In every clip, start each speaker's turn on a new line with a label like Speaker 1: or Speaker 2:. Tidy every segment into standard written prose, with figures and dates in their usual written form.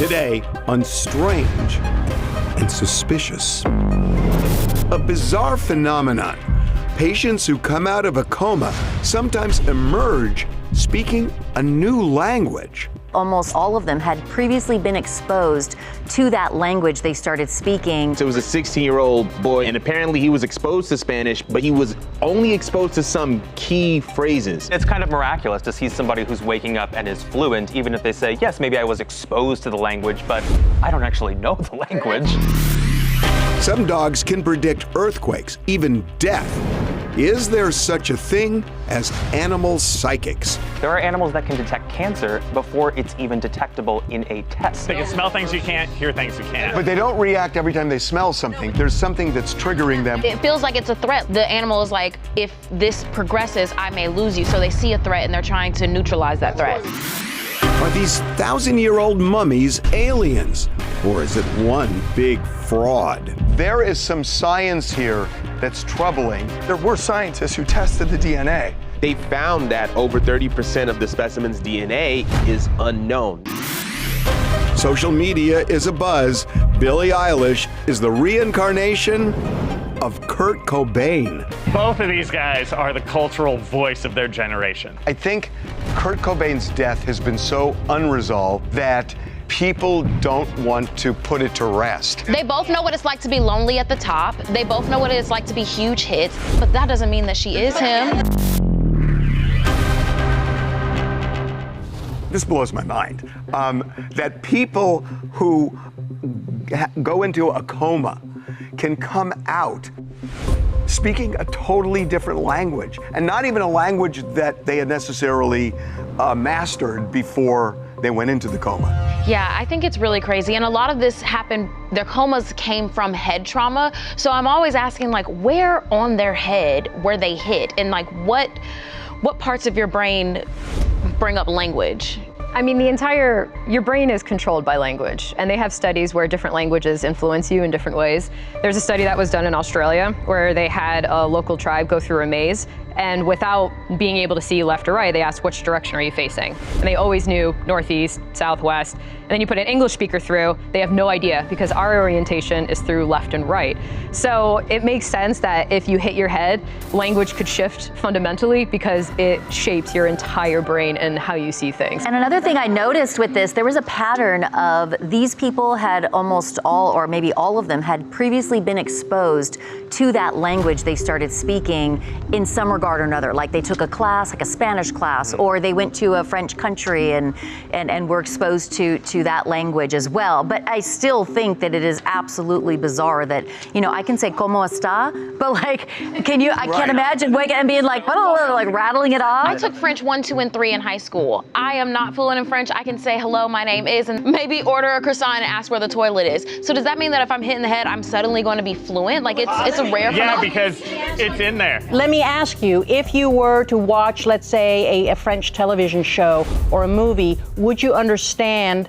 Speaker 1: Today on Strange and Suspicious. A bizarre phenomenon. Patients who come out of a coma sometimes emerge speaking a new language.
Speaker 2: Almost all of them had previously been exposed to that language they started speaking.
Speaker 3: So it was a 16-year-old boy, and apparently he was exposed to Spanish, but he was only exposed to some key phrases.
Speaker 4: It's kind of miraculous to see somebody who's waking up and is fluent, even if they say, yes, maybe I was exposed to the language, but I don't actually know the language.
Speaker 1: Some dogs can predict earthquakes, even death. Is there such a thing as animal psychics?
Speaker 4: There are animals that can detect cancer before it's even detectable in a test.
Speaker 5: They can smell things you can't, hear things you can't.
Speaker 6: But they don't react every time they smell something. There's something that's triggering them.
Speaker 7: It feels like it's a threat. The animal is like, if this progresses, I may lose you. So they see a threat and they're trying to neutralize that threat.
Speaker 1: Are these 1,000-year-old mummies aliens? Or is it one big fraud?
Speaker 6: There is some science here that's troubling. There were scientists who tested the DNA.
Speaker 3: They found that over 30% of the specimen's DNA is unknown.
Speaker 1: Social media is abuzz. Billie Eilish is the reincarnation of Kurt Cobain.
Speaker 5: Both of these guys are the cultural voice of their generation.
Speaker 6: I think Kurt Cobain's death has been so unresolved that people don't want to put it to rest.
Speaker 7: They both know what it's like to be lonely at the top. They both know what it's like to be huge hits, but that doesn't mean that she is him.
Speaker 6: This blows my mind. That people who go into a coma can come out speaking a totally different language, and not even a language that they had necessarily mastered before they went into the coma.
Speaker 7: Yeah, I think it's really crazy. And a lot of this happened, their comas came from head trauma. So I'm always asking, like, where on their head were they hit? And like, what parts of your brain bring up language?
Speaker 8: I mean, your brain is controlled by language, and they have studies where different languages influence you in different ways. There's a study that was done in Australia where they had a local tribe go through a maze, and without being able to see left or right, they asked, which direction are you facing? And they always knew northeast, southwest. And then you put an English speaker through, they have no idea because our orientation is through left and right. So it makes sense that if you hit your head, language could shift fundamentally because it shapes your entire brain and how you see things.
Speaker 2: And another thing I noticed with this, there was a pattern of these people had almost all, or maybe all of them, had previously been exposed to that language they started speaking in some regard or another. Like they took a class, like a Spanish class, or they went to a French country and were exposed to that language as well. But I still think that it is absolutely bizarre that, you know, I can say "Cómo está," but like, I can't imagine waking up and being like, like rattling it off.
Speaker 7: I took French 1, 2, and 3 in high school. I am not fluent in French. I can say hello, my name is, and maybe order a croissant and ask where the toilet is. So does that mean that if I'm hit in the head, I'm suddenly going to be fluent? Like it's a rare phenomenon.
Speaker 5: Yeah, because it's in there.
Speaker 9: Let me ask you, if you were to watch, let's say, a French television show or a movie, would you understand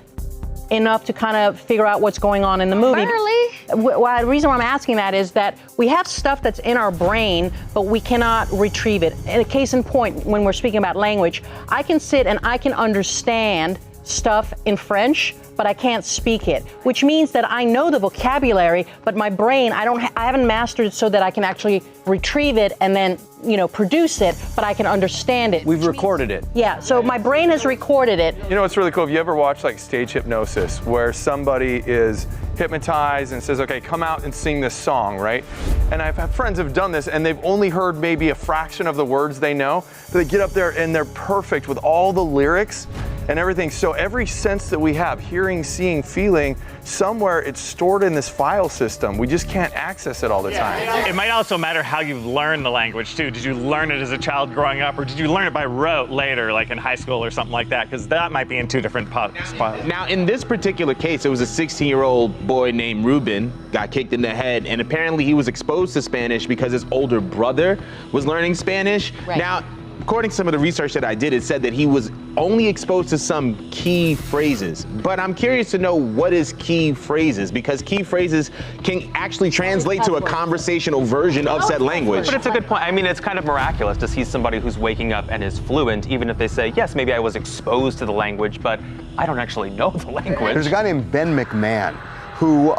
Speaker 9: enough to kind of figure out what's going on in the movie?
Speaker 7: Barely.
Speaker 9: Well, the reason why I'm asking that is that we have stuff that's in our brain, but we cannot retrieve it. And a case in point, when we're speaking about language, I can sit and I can understand stuff in French, but I can't speak it, which means that I know the vocabulary, but my brain, I haven't mastered it so that I can actually retrieve it and then, you know, produce it, but I can understand it.
Speaker 10: We've recorded it.
Speaker 9: Yeah, so my brain has recorded it.
Speaker 11: You know what's really cool? Have you ever watched like stage hypnosis where somebody is hypnotized and says, okay, come out and sing this song, right? And I've had friends who've done this and they've only heard maybe a fraction of the words they know, but they get up there and they're perfect with all the lyrics and everything. So every sense that we have, hearing, seeing, feeling, somewhere it's stored in this file system. We just can't access it all the time.
Speaker 5: It might also matter how you learn the language too. Did you learn it as a child growing up, or did you learn it by rote later, like in high school or something like that? Because that might be in two different spots.
Speaker 3: Now, in this particular case, it was a 16-year-old boy named Ruben, got kicked in the head, and apparently he was exposed to Spanish because his older brother was learning Spanish.
Speaker 7: Right.
Speaker 3: Now, according to some of the research that I did, it said that he was only exposed to some key phrases. But I'm curious to know what is key phrases, because key phrases can actually translate to a conversational version of said language.
Speaker 4: But it's a good point. I mean, it's kind of miraculous to see somebody who's waking up and is fluent, even if they say, yes, maybe I was exposed to the language, but I don't actually know the language.
Speaker 6: There's a guy named Ben McMahon who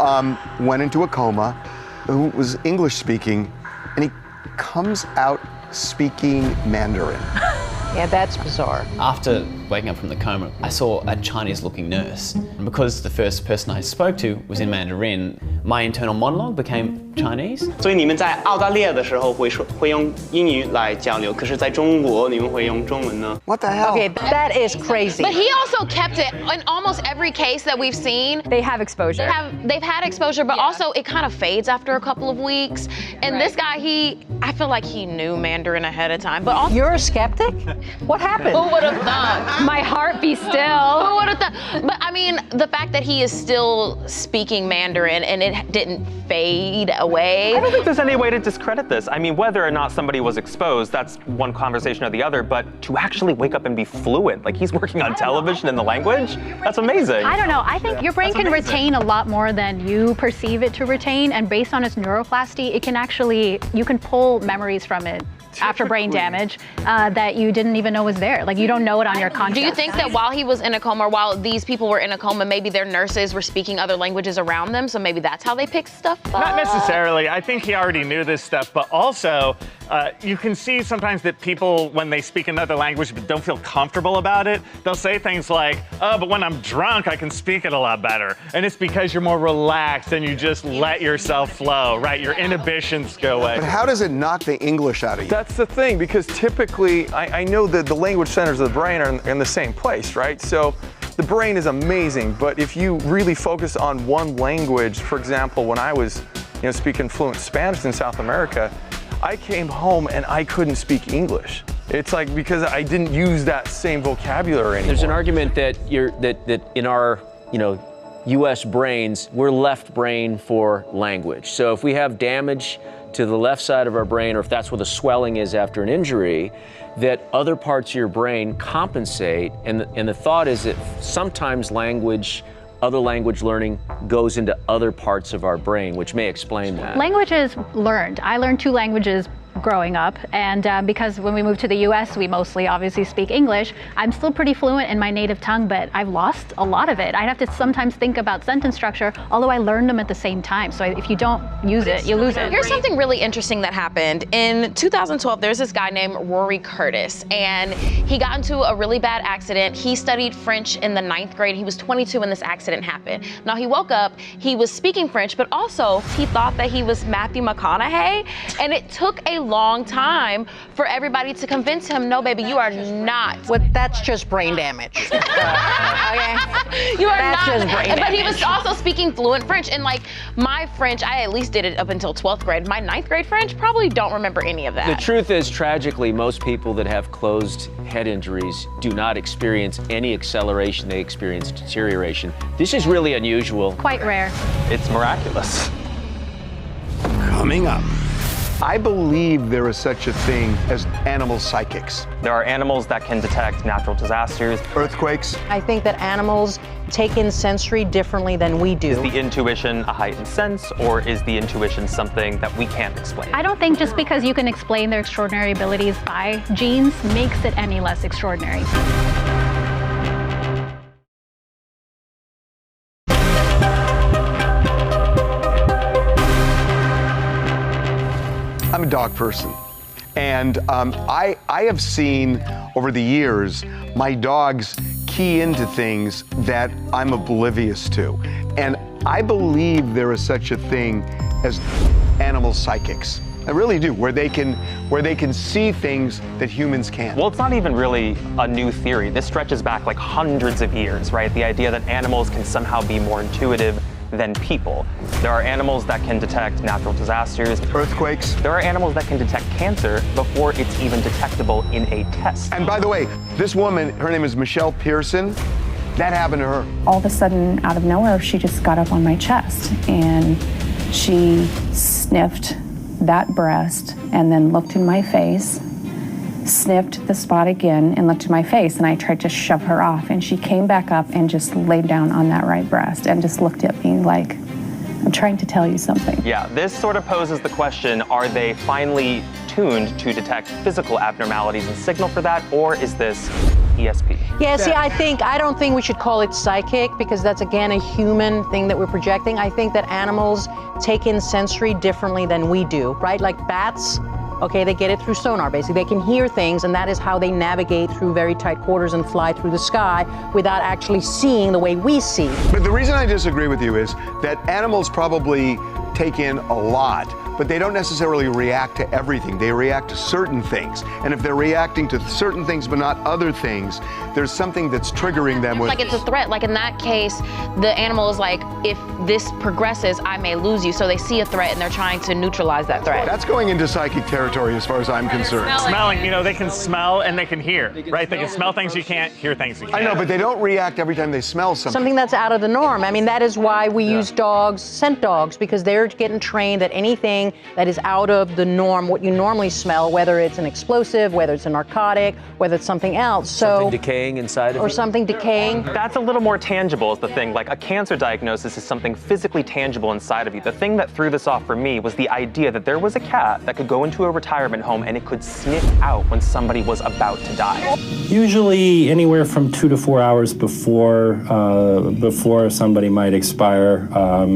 Speaker 6: went into a coma, who was English speaking, and he comes out speaking Mandarin.
Speaker 9: Yeah, that's bizarre.
Speaker 10: After waking up from the coma, I saw a Chinese-looking nurse. And because the first person I spoke to was in Mandarin, my internal monologue became Chinese.
Speaker 12: 所以你们在澳大利亚的时候会用英语来交流，可是在中国你们会用中文呢？
Speaker 6: What the hell?
Speaker 9: Okay, that is crazy.
Speaker 7: But he also kept it in almost every case that we've seen.
Speaker 8: They have exposure.
Speaker 7: They've had exposure, but also it kind of fades after a couple of weeks. And this guy, I feel like he knew Mandarin ahead of time. But also,
Speaker 9: You're a skeptic? What happened?
Speaker 7: who would have thought?
Speaker 8: My heart be still.
Speaker 7: Who would have thought? But I mean, the fact that he is still speaking Mandarin and it didn't fade away.
Speaker 4: I don't think there's any way to discredit this. I mean, whether or not somebody was exposed, that's one conversation or the other, but to actually wake up and be fluent, like he's working on television in the language, that's amazing.
Speaker 13: I don't know. I think your brain can retain a lot more than you perceive it to retain, and based on its neuroplasty, it can actually, you can pull memories from it after brain damage that you didn't even know was there. Like, you don't know it on your conscious.
Speaker 7: Do you think that while he was in a coma, or while these people were in a coma, maybe their nurses were speaking other languages around them, so maybe that's how they picked stuff up?
Speaker 5: Not necessarily. I think he already knew this stuff, but also you can see sometimes that people, when they speak another language but don't feel comfortable about it, they'll say things like, oh, but when I'm drunk, I can speak it a lot better. And it's because you're more relaxed and you just let yourself flow, right? Your inhibitions go away.
Speaker 6: But how does it knock the English out of you?
Speaker 11: That's the thing, because typically, I know that the language centers of the brain are in the same place, right? So the brain is amazing, but if you really focus on one language, for example, when I was speaking fluent Spanish in South America, I came home and I couldn't speak English. It's like because I didn't use that same vocabulary anymore.
Speaker 14: There's an argument that that in our U.S. brains, we're left brain for language. So if we have damage to the left side of our brain, or if that's where the swelling is after an injury, that other parts of your brain compensate. And the thought is that sometimes other language learning goes into other parts of our brain, which may explain that.
Speaker 13: Language is learned. I learned 2 languages growing up, and because when we moved to the US, we mostly obviously speak English. I'm still pretty fluent in my native tongue, but I've lost a lot of it. I have to sometimes think about sentence structure, although I learned them at the same time. So if you don't use it, you lose it.
Speaker 7: Here's something really interesting that happened. In 2012, there's this guy named Rory Curtis, and he got into a really bad accident. He studied French in the 9th grade. He was 22 when this accident happened. Now he woke up, he was speaking French, but also he thought that he was Matthew McConaughey, and it took a long time for everybody to convince him, no, baby, you are not.
Speaker 9: Well, that's just brain damage. Okay?
Speaker 7: You are
Speaker 9: That's
Speaker 7: not.
Speaker 9: just brain
Speaker 7: But he
Speaker 9: damage.
Speaker 7: was also speaking fluent French, and like my French, I at least did it up until 12th grade. My 9th grade French, probably don't remember any of that.
Speaker 14: The truth is, tragically, most people that have closed head injuries do not experience any acceleration, they experience deterioration. This is really unusual.
Speaker 13: Quite rare.
Speaker 4: It's miraculous.
Speaker 1: Coming up.
Speaker 6: I believe there is such a thing as animal psychics.
Speaker 4: There are animals that can detect natural disasters.
Speaker 6: Earthquakes.
Speaker 9: I think that animals take in sensory differently than we do.
Speaker 4: Is the intuition a heightened sense, or is the intuition something that we can't explain?
Speaker 13: I don't think just because you can explain their extraordinary abilities by genes makes it any less extraordinary.
Speaker 6: I'm a dog person, and I have seen over the years my dogs key into things that I'm oblivious to, and I believe there is such a thing as animal psychics. I really do, where they can see things that humans can't.
Speaker 4: Well, it's not even really a new theory. This stretches back like hundreds of years, right? The idea that animals can somehow be more intuitive than people. There are animals that can detect natural disasters.
Speaker 6: Earthquakes.
Speaker 4: There are animals that can detect cancer before it's even detectable in a test.
Speaker 6: And by the way, this woman, her name is Michelle Pearson, that happened to her.
Speaker 15: All of a sudden, out of nowhere, she just got up on my chest and she sniffed that breast and then looked in my face sniffed the spot again and looked at my face, and I tried to shove her off, and she came back up and just laid down on that right breast and just looked at me like, I'm trying to tell you something.
Speaker 4: Yeah, this sort of poses the question, are they finally tuned to detect physical abnormalities and signal for that, or is this ESP?
Speaker 9: Yeah, see, I don't think we should call it psychic, because that's, again, a human thing that we're projecting. I think that animals take in sensory differently than we do, right? Like bats, okay, they get it through sonar, basically. They can hear things, and that is how they navigate through very tight quarters and fly through the sky without actually seeing the way we see.
Speaker 6: But the reason I disagree with you is that animals probably take in a lot, but they don't necessarily react to everything. They react to certain things. And if they're reacting to certain things but not other things, there's something that's triggering them.
Speaker 7: Like it's a threat. Like in that case, the animal is like, if this progresses, I may lose you. So they see a threat and they're trying to neutralize that threat.
Speaker 6: That's going into psychic territory as far as I'm concerned.
Speaker 5: Smelling, you know, they can smell and they can hear, right? They can smell things you can't, hear things you can't.
Speaker 6: I know, but they don't react every time they smell something.
Speaker 9: Something that's out of the norm. I mean, that is why we use dogs, scent dogs, because they're getting trained that anything that is out of the norm, what you normally smell, whether it's an explosive, whether it's a narcotic, whether it's something else. So
Speaker 14: something decaying inside of
Speaker 9: or
Speaker 14: it?
Speaker 9: something decaying.
Speaker 4: That's a little more tangible is the thing. Like a cancer diagnosis is something physically tangible inside of you. The thing that threw this off for me was the idea that there was a cat that could go into a retirement home and it could sniff out when somebody was about to die.
Speaker 16: Usually anywhere from 2 to 4 hours before somebody might expire,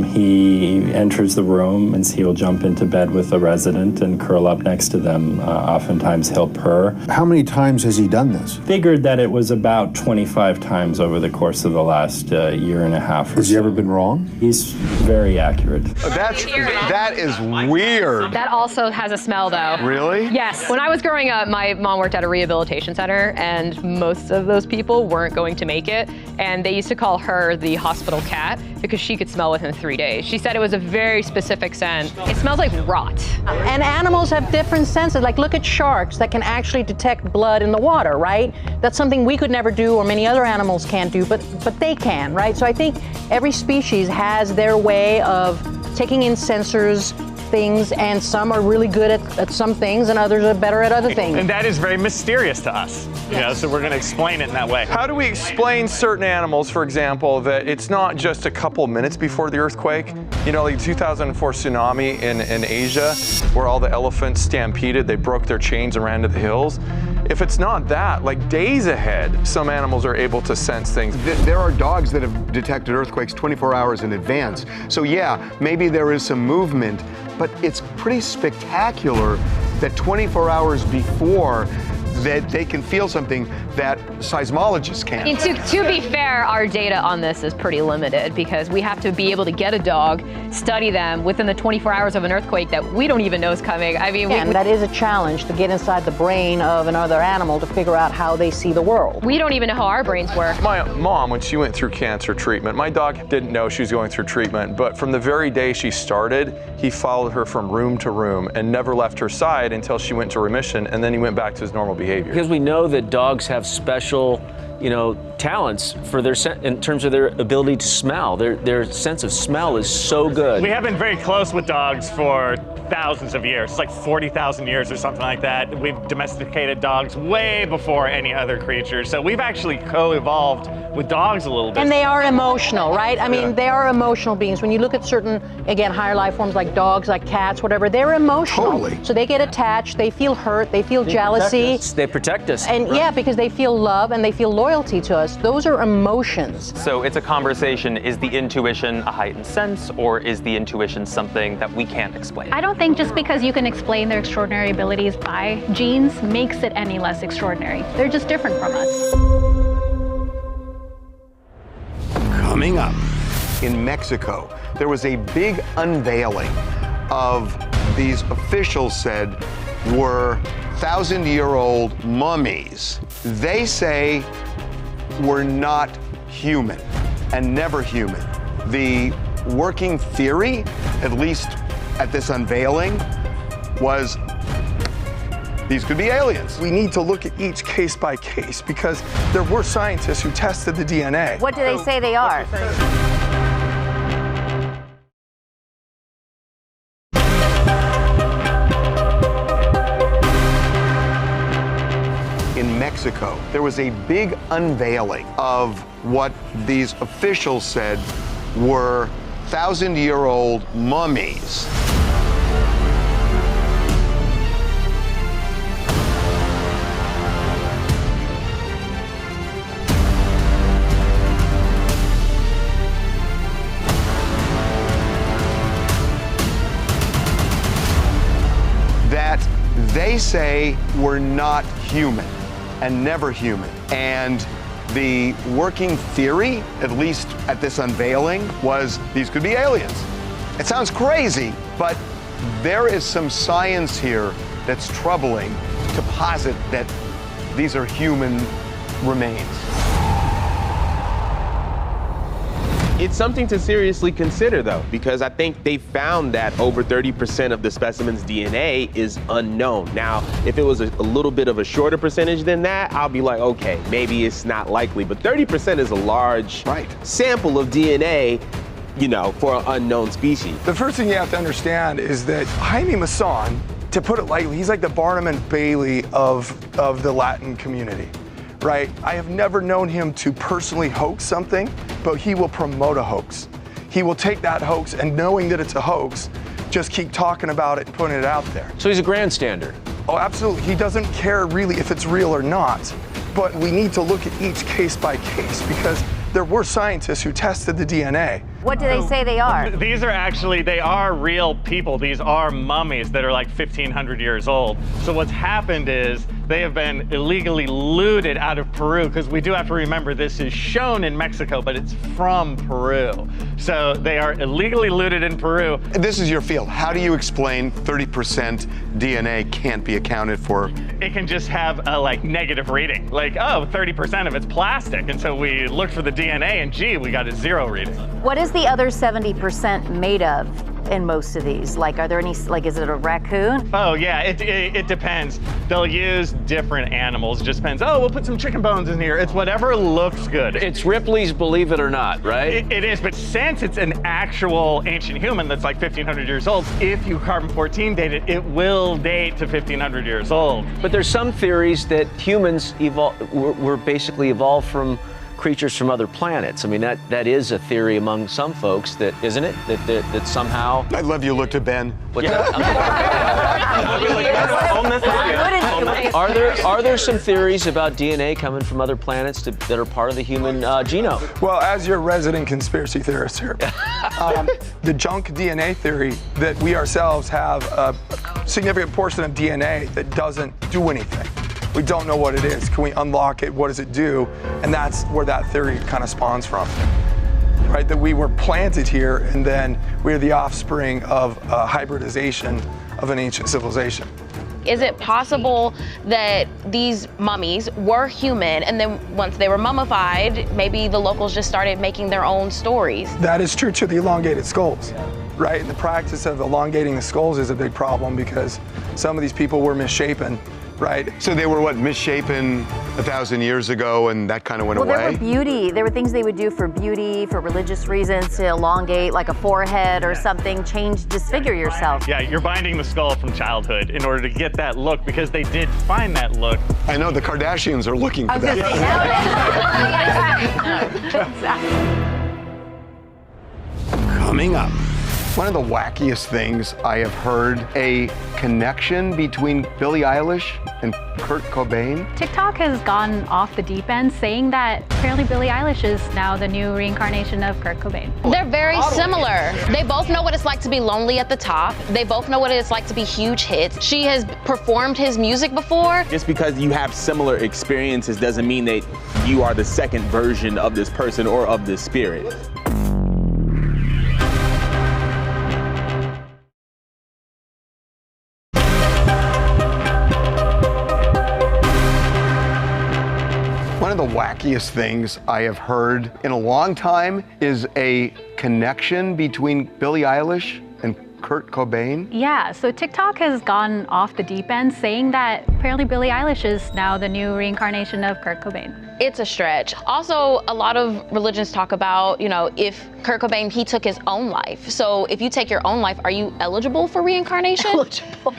Speaker 16: he enters the room and he'll jump into bed with the resident and curl up next to them. Oftentimes he'll purr.
Speaker 17: How many times has he done this?
Speaker 16: Figured that it was about 25 times over the course of the last year and a half.
Speaker 17: Has he ever been wrong?
Speaker 16: He's very accurate.
Speaker 6: That is weird.
Speaker 8: That also has a smell, though.
Speaker 6: Really?
Speaker 8: Yes. When I was growing up, my mom worked at a rehabilitation center, and most of those people weren't going to make it. And they used to call her the hospital cat because she could smell within 3 days. She said it was a very specific scent. It smells like rot.
Speaker 9: And animals have different senses. Like, look at sharks that can actually detect blood in the water, right? That's something we could never do or many other animals can't do, but they can, right? So I think every species has their way of taking in sensors, things, and some are really good at some things and others are better at other things.
Speaker 5: And that is very mysterious to us, you know, so we're going to explain it in that way.
Speaker 11: How do we explain certain animals, for example, that it's not just a couple minutes before the earthquake? You know, like 2004 tsunami in Asia, where all the elephants stampeded, they broke their chains and ran to the hills. If it's not that, like days ahead, some animals are able to sense things.
Speaker 6: There are dogs that have detected earthquakes 24 hours in advance. So yeah, maybe there is some movement, but it's pretty spectacular that 24 hours before that they can feel something that seismologists can't.
Speaker 8: And to be fair, our data on this is pretty limited because we have to be able to get a dog, study them within the 24 hours of an earthquake that we don't even know is coming. I mean,
Speaker 9: and that is a challenge to get inside the brain of another animal to figure out how they see the world.
Speaker 8: We don't even know how our brains work.
Speaker 11: My mom, when she went through cancer treatment, my dog didn't know she was going through treatment, but from the very day she started, he followed her from room to room and never left her side until she went to remission, and then he went back to his normal behavior.
Speaker 14: Because we know that dogs have special, you know, talents for their in terms of their ability to smell. Their sense of smell is so good.
Speaker 5: We have been very close with dogs for thousands of years. It's like 40,000 years or something like that. We've domesticated dogs way before any other creature. So we've actually co-evolved with dogs a little bit.
Speaker 9: And they are emotional, right? I mean, they are emotional beings. When you look at certain, again, higher life forms like dogs, like cats, whatever, they're emotional.
Speaker 6: Totally.
Speaker 9: So they get attached, they feel hurt, they feel jealousy.
Speaker 14: They protect us.
Speaker 9: And yeah, because they feel love and they feel loyalty to us. Those are emotions.
Speaker 4: So it's a conversation, is the intuition a heightened sense, or is the intuition something that we can't explain?
Speaker 13: I don't think just because you can explain their extraordinary abilities by genes makes it any less extraordinary. They're just different from us.
Speaker 6: Coming up, in Mexico, there was a big unveiling of these officials said were 1,000-year-old mummies. They say were not human and never human. The working theory, at least at this unveiling, was these could be aliens.
Speaker 11: We need to look at each case by case because there were scientists who tested the DNA.
Speaker 2: What do they say they are?
Speaker 6: Mexico, there was a big unveiling of what these officials said were 1,000-year-old mummies. That they say were not human and never human. And the working theory, at least at this unveiling, was these could be aliens. It sounds crazy, but there is some science here that's troubling to posit that these are human remains.
Speaker 3: It's something to seriously consider, though, because I think they found that over 30% of the specimen's DNA is unknown. Now, if it was a little bit of a shorter percentage than that, I'll be like, okay, maybe it's not likely. But 30% is a large sample of DNA, you know, for an unknown species.
Speaker 18: The first thing you have to understand is that Jaime Maussan, to put it lightly, he's like the Barnum and Bailey of the Latin community. Right? I have never known him to personally hoax something, but he will promote a hoax. He will take that hoax and knowing that it's a hoax, just keep talking about it and putting it out there.
Speaker 14: So he's a grandstander.
Speaker 18: Oh, absolutely. He doesn't care really if it's real or not, but we need to look at each case by case because there were scientists who tested the DNA.
Speaker 2: What do they say they are?
Speaker 5: These are actually, they are real people. These are mummies that are like 1,500 years old. So what's happened is they have been illegally looted out of Peru, because we do have to remember this is shown in Mexico, but it's from Peru. So they are illegally looted in Peru.
Speaker 6: This is your field. How do you explain 30% DNA can't be accounted for?
Speaker 5: It can just have a like negative reading. Like, oh, 30% of it's plastic. And so we looked for the DNA and gee, we got a 0 reading.
Speaker 2: What is the other 70% made of in most of these? Like, are there any, like, is it a raccoon?
Speaker 5: Oh yeah, it depends. They'll use different animals. It just depends. Oh, we'll put some chicken bones in here. It's whatever looks good.
Speaker 14: It's Ripley's Believe It or Not, right?
Speaker 5: It is, but since it's an actual ancient human that's like 1,500 years old, if you carbon-14 date it, it will date to 1,500 years old.
Speaker 14: But there's some theories that humans were basically evolved from creatures from other planets. I mean, that is a theory among some folks, that isn't it? That somehow.
Speaker 6: I love you looked at Ben.
Speaker 14: Are there some theories about DNA coming from other planets that are part of the human genome?
Speaker 18: Well, as your resident conspiracy theorist here, the junk DNA theory that we ourselves have a significant portion of DNA that doesn't do anything. We don't know what it is. Can we unlock it? What does it do? And that's where that theory kind of spawns from, right? That we were planted here and then we're the offspring of hybridization of an ancient civilization.
Speaker 7: Is it possible that these mummies were human and then once they were mummified, maybe the locals just started making their own stories?
Speaker 18: That is true to the elongated skulls, right? And the practice of elongating the skulls is a big problem because some of these people were misshapen. Right.
Speaker 6: So they were, what, misshapen 1,000 years ago and that kind of went away?
Speaker 2: Well, there were beauty. There were things they would do for beauty, for religious reasons, to elongate like a forehead or something, disfigure yourself.
Speaker 5: Yeah, you're binding the skull from childhood in order to get that look because they did find that look.
Speaker 6: I know, the Kardashians are looking for that. Coming up. One of the wackiest things I have heard, a connection between Billie Eilish and Kurt Cobain.
Speaker 13: TikTok has gone off the deep end, saying that apparently Billie Eilish is now the new reincarnation of Kurt Cobain.
Speaker 7: They're very similar. They both know what it's like to be lonely at the top. They both know what it's like to be huge hits. She has performed his music before.
Speaker 3: Just because you have similar experiences doesn't mean that you are the second version of this person or of this spirit.
Speaker 6: One of the wackiest things I have heard in a long time is a connection between Billie Eilish and Kurt Cobain?
Speaker 13: Yeah, so TikTok has gone off the deep end saying that apparently Billie Eilish is now the new reincarnation of Kurt Cobain.
Speaker 7: It's a stretch. Also, a lot of religions talk about, you know, if Kurt Cobain, he took his own life. So if you take your own life, are you eligible for reincarnation?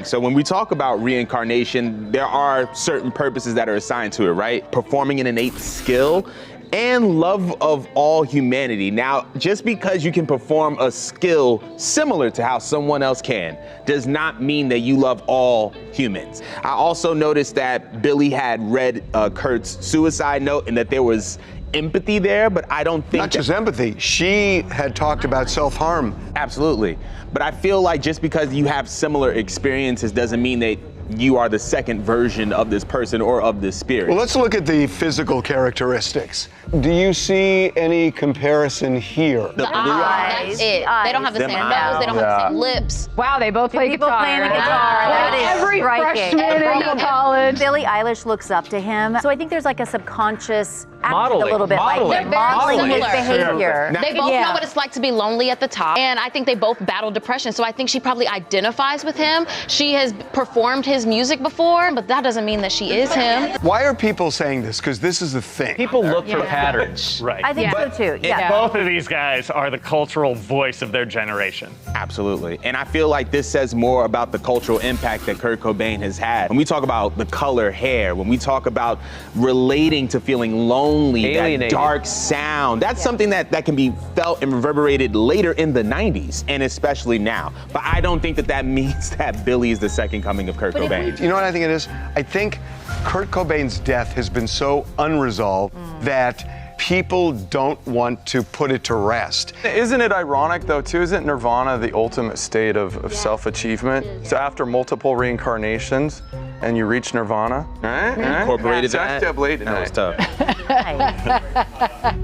Speaker 3: So when we talk about reincarnation, there are certain purposes that are assigned to it, right? Performing an innate skill and love of all humanity. Now, just because you can perform a skill similar to how someone else can, does not mean that you love all humans. I also noticed that Billie had read Kurt's suicide note and that there was empathy there, but I don't think—
Speaker 6: Not just empathy, she had talked about self-harm.
Speaker 3: Absolutely. But I feel like just because you have similar experiences doesn't mean that you are the second version of this person or of this spirit.
Speaker 6: Well, let's look at the physical characteristics. Do you see any comparison here?
Speaker 7: The eyes. That's it. They don't have the same nose. They don't have the same lips.
Speaker 8: Wow, they both play guitar.
Speaker 2: Playing the guitar. That is
Speaker 8: Every
Speaker 2: striking.
Speaker 8: freshman in college.
Speaker 2: Billie Eilish looks up to him. So I think there's like a subconscious act
Speaker 14: Modeling.
Speaker 2: a little bit.
Speaker 14: Modeling.
Speaker 2: Like modeling his behavior.
Speaker 7: They both know what it's like to be lonely at the top. And I think they both battle depression. So I think she probably identifies with him. She has performed his music before, but that doesn't mean that she is him.
Speaker 6: Why are people saying this? Because this is the thing.
Speaker 14: People look for patterns.
Speaker 5: Right.
Speaker 2: I think so too. Yeah.
Speaker 5: Both of these guys are the cultural voice of their generation.
Speaker 3: Absolutely. And I feel like this says more about the cultural impact that Kurt Cobain has had. When we talk about the color hair, when we talk about relating to feeling lonely,
Speaker 14: Alienated.
Speaker 3: that dark sound, that's something that can be felt and reverberated later in the 90s and especially now. But I don't think that means that Billie is the second coming of Kurt Cobain.
Speaker 6: You know what I think it is? I think Kurt Cobain's death has been so unresolved that people don't want to put it to rest.
Speaker 11: Isn't it ironic, though, too? Isn't Nirvana the ultimate state of self-achievement? So after multiple reincarnations, and you reach Nirvana, right?
Speaker 3: Incorporated
Speaker 11: Sex late at
Speaker 3: that was
Speaker 11: night.
Speaker 3: tough.